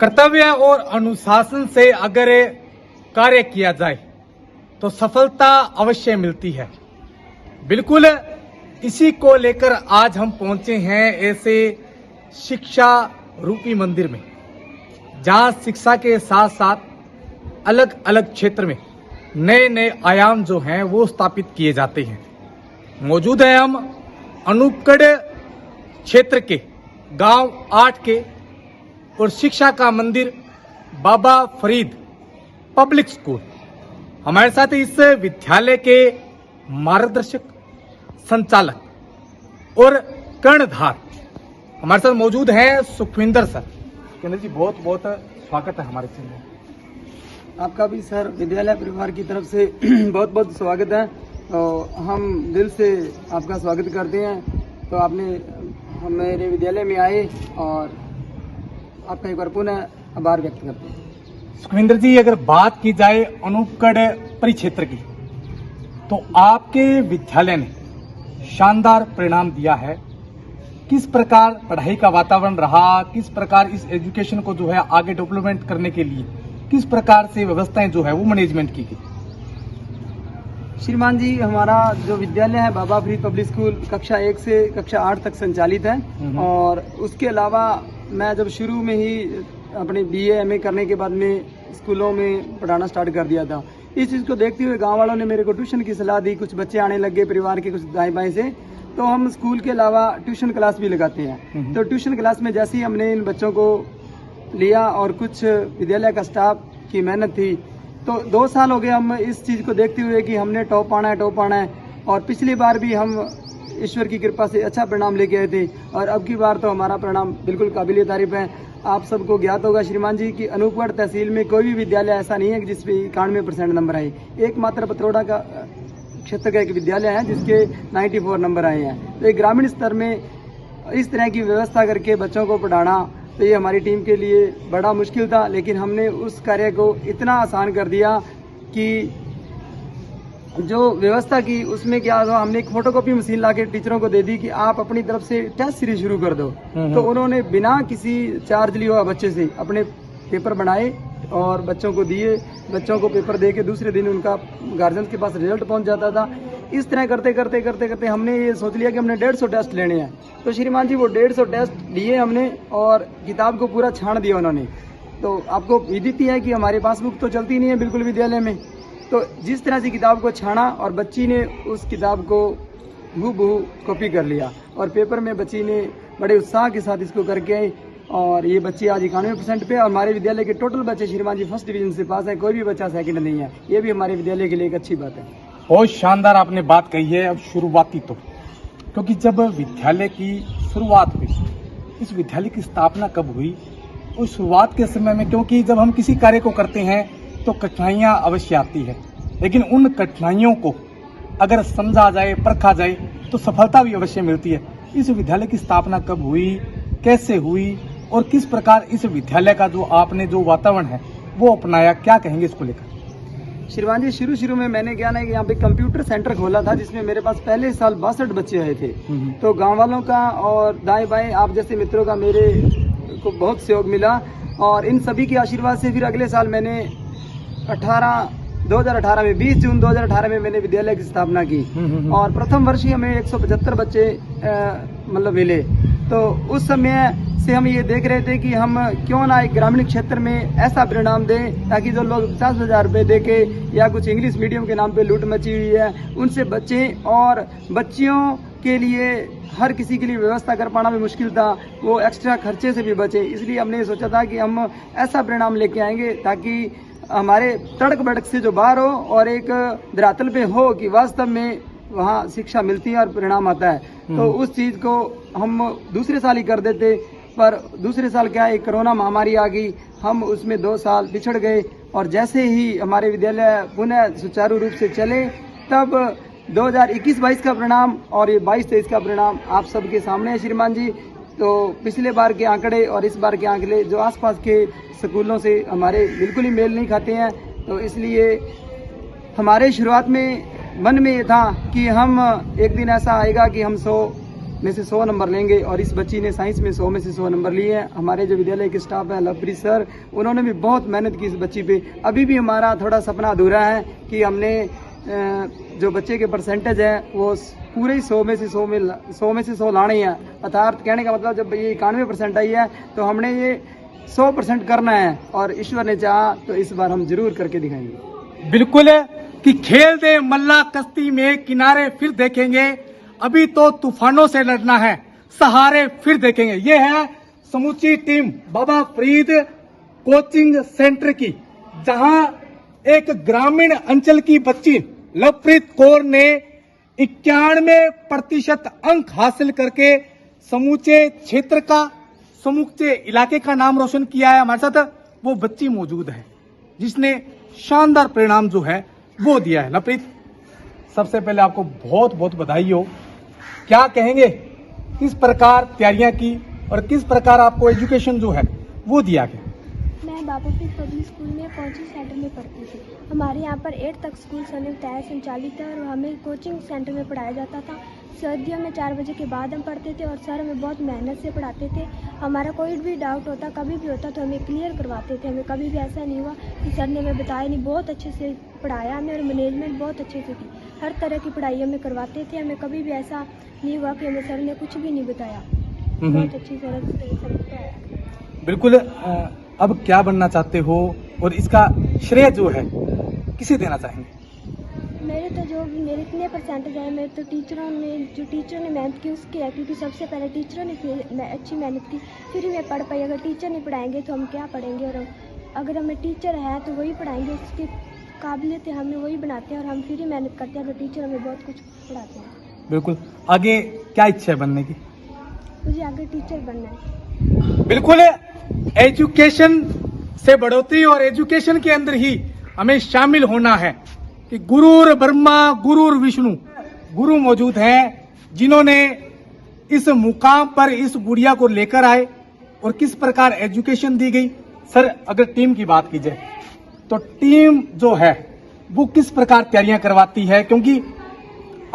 कर्तव्य और अनुशासन से अगर कार्य किया जाए तो सफलता अवश्य मिलती है। बिल्कुल इसी को लेकर आज हम पहुंचे हैं ऐसे शिक्षा रूपी मंदिर में, जहां शिक्षा के साथ साथ अलग अलग क्षेत्र में नए नए आयाम जो हैं वो स्थापित किए जाते हैं। मौजूद है हम अनूपगढ़ क्षेत्र के गांव 8 के और शिक्षा का मंदिर बाबा फरीद पब्लिक स्कूल। हमारे साथ इस विद्यालय के मार्गदर्शक, संचालक और कर्णधार हमारे साथ मौजूद हैं सुखविंदर सर। सुखविंदर जी, बहुत बहुत स्वागत है हमारे चैनल। आपका भी सर विद्यालय परिवार की तरफ से बहुत बहुत स्वागत है। तो हम दिल से आपका स्वागत करते हैं। तो आपने मेरे विद्यालय में आए और आपका एक बार पुनः आभार व्यक्त करते हैं। सुखविंदर जी, अगर बात की जाए अनूपगढ़ परिक्षेत्र की, तो आपके विद्यालय ने शानदार परिणाम दिया है। किस प्रकार पढ़ाई का वातावरण रहा, किस प्रकार इस एजुकेशन को जो है आगे डेवलपमेंट करने के लिए किस प्रकार से व्यवस्थाएं जो है वो मैनेजमेंट की गई? श्रीमान जी, हमारा जो विद्यालय है बाबा फरीद पब्लिक स्कूल कक्षा 1 से कक्षा 8 तक संचालित है। और उसके अलावा मैं जब शुरू में ही अपने BA MA करने के बाद में स्कूलों में पढ़ाना स्टार्ट कर दिया था। इस चीज़ को देखते हुए गांव वालों ने मेरे को ट्यूशन की सलाह दी। कुछ बच्चे आने लगे परिवार के कुछ दाएं बाएं से, तो हम स्कूल के अलावा ट्यूशन क्लास भी लगाते हैं। तो ट्यूशन क्लास में जैसे ही हमने इन बच्चों को लिया और कुछ विद्यालय का स्टाफ की मेहनत थी, तो 2 साल हो गए हम इस चीज़ को देखते हुए कि हमने टॉप आना है। और पिछली बार भी हम ईश्वर की कृपा से अच्छा परिणाम लेके आए थे और अब की बार तो हमारा परिणाम बिल्कुल काबिल तारीफ है। आप सबको ज्ञात होगा श्रीमान जी कि अनूपगढ़ तहसील में कोई भी विद्यालय ऐसा नहीं है कि जिसपे 91% नंबर आए। एकमात्र पतरोड़ा का क्षेत्र का एक विद्यालय है जिसके 94 नंबर आए हैं। तो एक ग्रामीण स्तर में इस तरह की व्यवस्था करके बच्चों को पढ़ाना, तो ये हमारी टीम के लिए बड़ा मुश्किल था, लेकिन हमने उस कार्य को इतना आसान कर दिया कि जो व्यवस्था की उसमें क्या हुआ, हमने एक फोटोकॉपी मशीन लाके टीचरों को दे दी कि आप अपनी तरफ से टेस्ट सीरीज शुरू कर दो। तो उन्होंने बिना किसी चार्ज लिए हुआ बच्चे से अपने पेपर बनाए और बच्चों को दिए। बच्चों को पेपर दे के दूसरे दिन उनका गार्जियन के पास रिजल्ट पहुंच जाता था। इस तरह करते करते हमने ये सोच लिया कि हमने 150 टेस्ट लेने हैं। तो श्रीमान जी वो 150 टेस्ट लिए हमने और किताब को पूरा छान दिया उन्होंने। तो आपको विदित ही है कि हमारे पासबुक तो चलती नहीं है बिल्कुल विद्यालय में। तो जिस तरह से किताब को छाना और बच्ची ने उस किताब को हूबहू कॉपी कर लिया और पेपर में बच्ची ने बड़े उत्साह के साथ इसको करके आई। और ये बच्ची आज 91% पे, और हमारे विद्यालय के टोटल बच्चे श्रीमान जी फर्स्ट डिवीजन से पास है, कोई भी बच्चा सेकंड नहीं है। ये भी हमारे विद्यालय के लिए एक अच्छी बात है। बहुत शानदार आपने बात कही है। अब शुरुआती तो क्योंकि जब विद्यालय की शुरुआत हुई, इस विद्यालय की स्थापना कब हुई, उस शुरुआत के समय में, क्योंकि जब हम किसी कार्य को करते हैं तो कठिनाइयाँ अवश्य आती है, लेकिन उन कठिनाइयों को अगर समझा जाए, परखा जाए तो सफलता भी अवश्य मिलती है। इस विद्यालय की स्थापना कब हुई, कैसे हुई और किस प्रकार इस विद्यालय का जो आपने जो वातावरण है वो अपनाया, क्या कहेंगे इसको लेकर? श्रीमान जी, शुरू में मैंने क्या ना कि यहाँ पे कंप्यूटर सेंटर खोला था जिसमें मेरे पास पहले साल 62 बच्चे आए थे। तो गांव वालों का और दाएं बाएं आप जैसे मित्रों का मेरे को बहुत सहयोग मिला और इन सभी के आशीर्वाद से फिर अगले साल मैंने 2018 में 20 जून 2018 में मैंने विद्यालय की स्थापना की। और प्रथम वर्ष ही हमें 175 बच्चे मतलब मिले। तो उस समय से हम ये देख रहे थे कि हम क्यों ना एक ग्रामीण क्षेत्र में ऐसा परिणाम दें ताकि जो लोग 50,000 रुपये दे के या कुछ इंग्लिश मीडियम के नाम पे लूट मची हुई है उनसे बचें, और बच्चियों के लिए हर किसी के लिए व्यवस्था कर पाना भी मुश्किल था, वो एक्स्ट्रा खर्चे से भी बचे। इसलिए हमने ये सोचा था कि हम ऐसा परिणाम लेके आएंगे ताकि हमारे तड़क भड़क से जो बाहर हो और एक धरातल पे हो कि वास्तव में वहाँ शिक्षा मिलती है और परिणाम आता है। तो उस चीज़ को हम दूसरे साल ही कर देते, पर दूसरे साल क्या है, कोरोना महामारी आ गई, हम उसमें 2 साल पिछड़ गए। और जैसे ही हमारे विद्यालय पुनः सुचारू रूप से चले, तब 2021-22 का परिणाम और ये 22-23 का परिणाम आप सबके सामने है श्रीमान जी। तो पिछले बार के आंकड़े और इस बार के आंकड़े जो आसपास के स्कूलों से हमारे बिल्कुल ही मेल नहीं खाते हैं। तो इसलिए हमारे शुरुआत में मन में ये था कि हम एक दिन ऐसा आएगा कि हम 100 में से 100 नंबर लेंगे और इस बच्ची ने साइंस में 100 में से 100 नंबर लिए हैं। हमारे जो विद्यालय के स्टाफ है लवप्रीत सर, उन्होंने भी बहुत मेहनत की इस बच्ची पे। अभी भी हमारा थोड़ा सपना अधूरा है कि हमने जो बच्चे के परसेंटेज है वो पूरे ही 100 में से 100 लाने हैं। अर्थात कहने का मतलब जब ये 91% आई है तो हमने ये 100% करना है और ईश्वर ने चाहा तो इस बार हम जरूर करके दिखाएंगे। बिल्कुल कि खेल दे मल्ला कश्ती में किनारे फिर देखेंगे, अभी तो तूफानों से लड़ना है, सहारे फिर देखेंगे। ये है समूची टीम बाबा फरीद कोचिंग सेंटर की, जहां एक ग्रामीण अंचल की बच्ची लवप्रीत कौर ने 91% अंक हासिल करके समूचे क्षेत्र का, समूचे इलाके का नाम रोशन किया है। हमारे साथ वो बच्ची मौजूद है जिसने शानदार परिणाम जो है वो दिया है। लवप्रीत, सबसे पहले आपको बहुत बहुत बधाई हो। क्या कहेंगे, किस प्रकार तैयारियां की और किस प्रकार आपको एजुकेशन जो है वो दिया गया? मैं बाबा फरीद पब्लिक स्कूल में कोचिंग सेंटर में पढ़ती थी। हमारे यहाँ पर 8 तक स्कूल संयुक्तः संचालित है और हमें कोचिंग सेंटर में पढ़ाया जाता था। सर्दियों में 4 बजे के बाद हम पढ़ते थे और सर हमें बहुत मेहनत से पढ़ाते थे। हमारा कोई भी डाउट होता, कभी भी होता तो हमें क्लियर करवाते थे। हमें कभी भी ऐसा नहीं हुआ कि सर ने हमें बताया नहीं, बहुत अच्छे से पढ़ाया हमें और मैनेजमेंट बहुत अच्छे से की। हर तरह की पढ़ाई हमें करवाते थे। हमें कभी भी ऐसा नहीं हुआ कि हमें सर ने कुछ भी नहीं बताया। बहुत अच्छी तरह से पढ़ाया। बिल्कुल। अब क्या बनना चाहते हो और इसका श्रेय जो है किसे देना चाहेंगे? मेरे तो जो भी मेरे इतने परसेंटेज आए, मेरे तो टीचरों ने जो टीचरों ने मेहनत की उसकी है, क्योंकि सबसे पहले टीचरों ने अच्छी मेहनत की फिर ही मैं पढ़ पाई। अगर टीचर नहीं पढ़ाएंगे तो हम क्या पढ़ेंगे, और अगर हमें टीचर है तो वही पढ़ाएंगे, उसकी काबिलियत हमें वही बनाते हैं और हम फिर ही मेहनत करते हैं तो टीचर हमें बहुत कुछ पढ़ाते हैं। बिल्कुल। आगे क्या इच्छा है बनने की? मुझे आगे टीचर बनना है। बिल्कुल। एजुकेशन से बढ़ोतरी और एजुकेशन के अंदर ही हमें शामिल होना है कि गुरुर ब्रह्मा गुरुर विष्णु, गुरु मौजूद हैं जिन्होंने इस मुकाम पर इस गुड़िया को लेकर आए और किस प्रकार एजुकेशन दी गई। सर, अगर टीम की बात की जाए तो टीम जो है वो किस प्रकार तैयारियां करवाती है, क्योंकि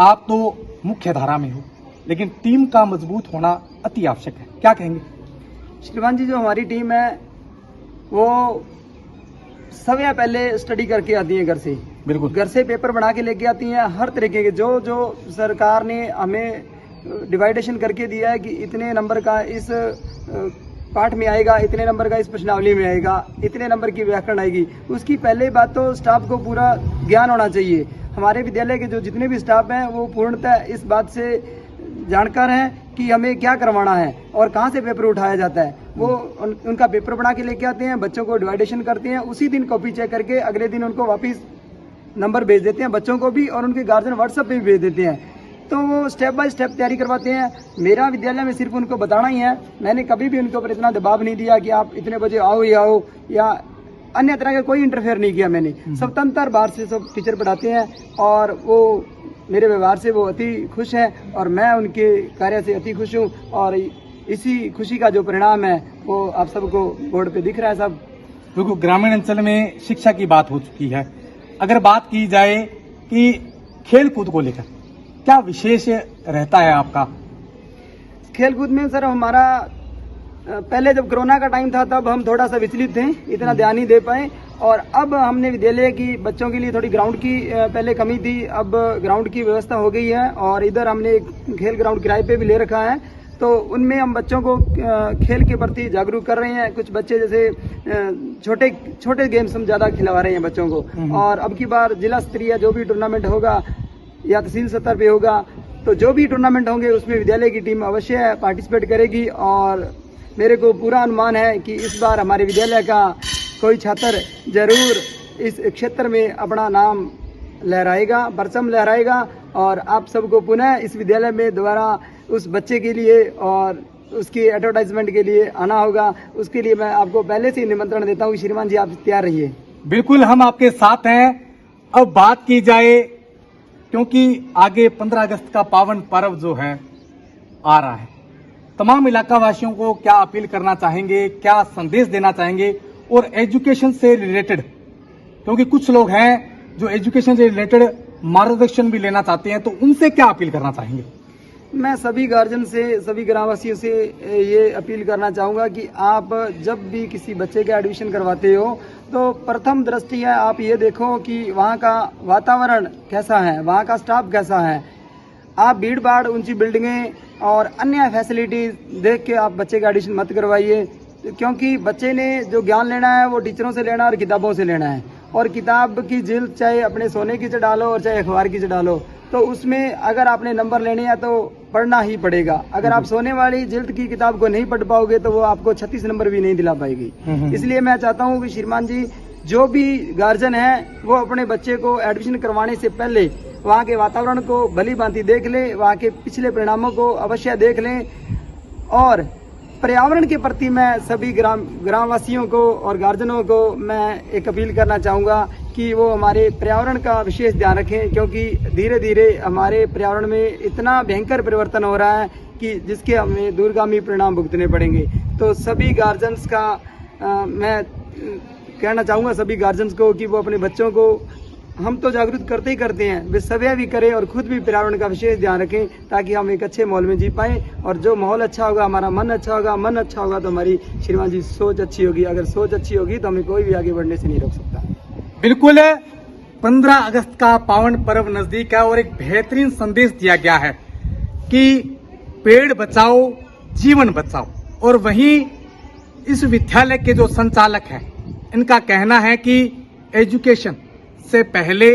आप तो मुख्य धारा में हो लेकिन टीम का मजबूत होना अति आवश्यक है। क्या कहेंगे? श्रीमान जी, जो हमारी टीम है वो समय पहले स्टडी करके आती है घर से। बिल्कुल। घर से पेपर बना के लेके आती हैं हर तरीके के, जो जो सरकार ने हमें डिवाइडेशन करके दिया है कि इतने नंबर का इस पाठ में आएगा, इतने नंबर का इस प्रश्नावली में आएगा, इतने नंबर की व्याकरण आएगी। उसकी पहले बात तो स्टाफ को पूरा ज्ञान होना चाहिए। हमारे विद्यालय के जो जितने भी स्टाफ हैं वो पूर्णतः इस बात से जानकार हैं कि हमें क्या करवाना है और कहाँ से पेपर उठाया जाता है। वो उनका पेपर बना के लेके आते हैं, बच्चों को डिवाइडेशन करते हैं, उसी दिन कॉपी चेक करके अगले दिन उनको वापस नंबर भेज देते हैं, बच्चों को भी और उनके गार्जियन व्हाट्सएप पे भी भेज देते हैं। तो वो स्टेप बाय स्टेप तैयारी करवाते हैं। मेरा विद्यालय में सिर्फ उनको बताना ही है, मैंने कभी भी उनके ऊपर इतना दबाव नहीं दिया कि आप इतने बजे आओ ही आओ, या अन्य तरह का कोई इंटरफेयर नहीं किया मैंने। स्वतंत्र बाहर से सब टीचर पढ़ाते हैं और वो मेरे व्यवहार से वो अति खुश हैं और मैं उनके कार्य से अति खुश हूँ और इसी खुशी का जो परिणाम है वो आप सबको बोर्ड पे दिख रहा है। सब बिल्कुल। ग्रामीण अंचल में शिक्षा की बात हो चुकी है, अगर बात की जाए कि खेल कूद को लेकर क्या विशेष रहता है आपका? खेल कूद में सर हमारा पहले जब कोरोना का टाइम था तब हम थोड़ा सा विचलित थे, इतना ध्यान नहीं दे पाए, और अब हमने विद्यालय की बच्चों के लिए थोड़ी ग्राउंड की पहले कमी थी, अब ग्राउंड की व्यवस्था हो गई है और इधर हमने एक खेल ग्राउंड किराए पे भी ले रखा है। तो उनमें हम बच्चों को खेल के प्रति जागरूक कर रहे हैं। कुछ बच्चे जैसे छोटे छोटे गेम्स हम ज़्यादा खिलवा रहे हैं बच्चों को, और अब की बार जिला स्तरीय जो भी टूर्नामेंट होगा या तहसील स्तर पे होगा, तो जो भी टूर्नामेंट होंगे उसमें विद्यालय की टीम अवश्य पार्टिसिपेट करेगी। और मेरे को पूरा अनुमान है कि इस बार हमारे विद्यालय का कोई छात्र जरूर इस क्षेत्र में अपना नाम लहराएगा, परचम लहराएगा, और आप सबको पुनः इस विद्यालय में दोबारा उस बच्चे के लिए और उसकी एडवर्टाइजमेंट के लिए आना होगा। उसके लिए मैं आपको पहले से ही निमंत्रण देता हूँ। श्रीमान जी, आप तैयार रहिए। बिल्कुल, हम आपके साथ हैं। अब बात की जाए, क्योंकि आगे 15 अगस्त का पावन पर्व जो है आ रहा है, तमाम इलाका वासियों को क्या अपील करना चाहेंगे, क्या संदेश देना चाहेंगे? और एजुकेशन से रिलेटेड, क्योंकि कुछ लोग हैं जो एजुकेशन से रिलेटेड मार्गदर्शन भी लेना चाहते हैं, तो उनसे क्या अपील करना चाहेंगे? मैं सभी गार्जियन से, सभी ग्रामवासियों से ये अपील करना चाहूँगा कि आप जब भी किसी बच्चे का एडमिशन करवाते हो तो प्रथम दृष्टि है आप ये देखो कि वहाँ का वातावरण कैसा है, वहाँ का स्टाफ कैसा है। आप भीड़ भाड़, ऊंची बिल्डिंगें और अन्य फैसिलिटीज देख के आप बच्चे का एडमिशन मत करवाइए, क्योंकि बच्चे ने जो ज्ञान लेना है वो टीचरों से लेना है और किताबों से लेना है। और किताब की जिल्द चाहे अपने सोने की चढ़ा लो और चाहे अखबार की चढ़ा लो, तो उसमें अगर आपने नंबर लेने हैं तो पढ़ना ही पड़ेगा। अगर आप सोने वाली जिल्द की किताब को नहीं पढ़ पाओगे तो वो आपको 36 नंबर भी नहीं दिला पाएगी। इसलिए मैं चाहता हूँ कि श्रीमान जी, जो भी गार्जियन है वो अपने बच्चे को एडमिशन करवाने से पहले वहाँ के वातावरण को भली भांति देख ले, वहाँ के पिछले परिणामों को अवश्य देख लें। और पर्यावरण के प्रति मैं सभी ग्रामवासियों को और गार्जियनों को मैं एक अपील करना चाहूँगा कि वो हमारे पर्यावरण का विशेष ध्यान रखें, क्योंकि धीरे धीरे हमारे पर्यावरण में इतना भयंकर परिवर्तन हो रहा है कि जिसके हमें दूरगामी परिणाम भुगतने पड़ेंगे। तो सभी गार्जियंस का मैं कहना चाहूँगा सभी गार्जियंस को कि वो अपने बच्चों को, हम तो जागरूक करते ही करते हैं, वे सभी भी करें और खुद भी पर्यावरण का विशेष ध्यान रखें, ताकि हम एक अच्छे माहौल में जी पाएं। और जो माहौल अच्छा होगा हमारा मन अच्छा होगा, मन अच्छा होगा तो हमारी श्रीमान जी सोच अच्छी होगी। अगर सोच अच्छी होगी तो हमें कोई भी आगे बढ़ने से नहीं रोक सकता। बिल्कुल 15 अगस्त का पावन पर्व नजदीक है और एक बेहतरीन संदेश दिया गया है कि पेड़ बचाओ, जीवन बचाओ। और वहीं इस विद्यालय के जो संचालक हैं, इनका कहना है कि एजुकेशन से पहले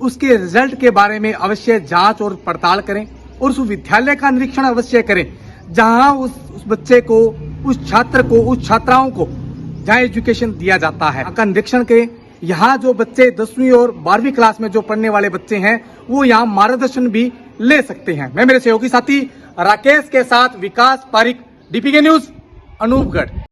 उसके रिजल्ट के बारे में अवश्य जांच और पड़ताल करें और उस विद्यालय का निरीक्षण अवश्य करें जहां उस बच्चे को, उस छात्र को, उस छात्राओं को जहां एजुकेशन दिया जाता है का निरीक्षण करें। यहाँ जो बच्चे 10वीं और 12वीं क्लास में जो पढ़ने वाले बच्चे हैं वो यहाँ मार्गदर्शन भी ले सकते हैं। मैं मेरे सहयोगी साथी राकेश के साथ विकास पारिक, डीपीके न्यूज, अनूपगढ़।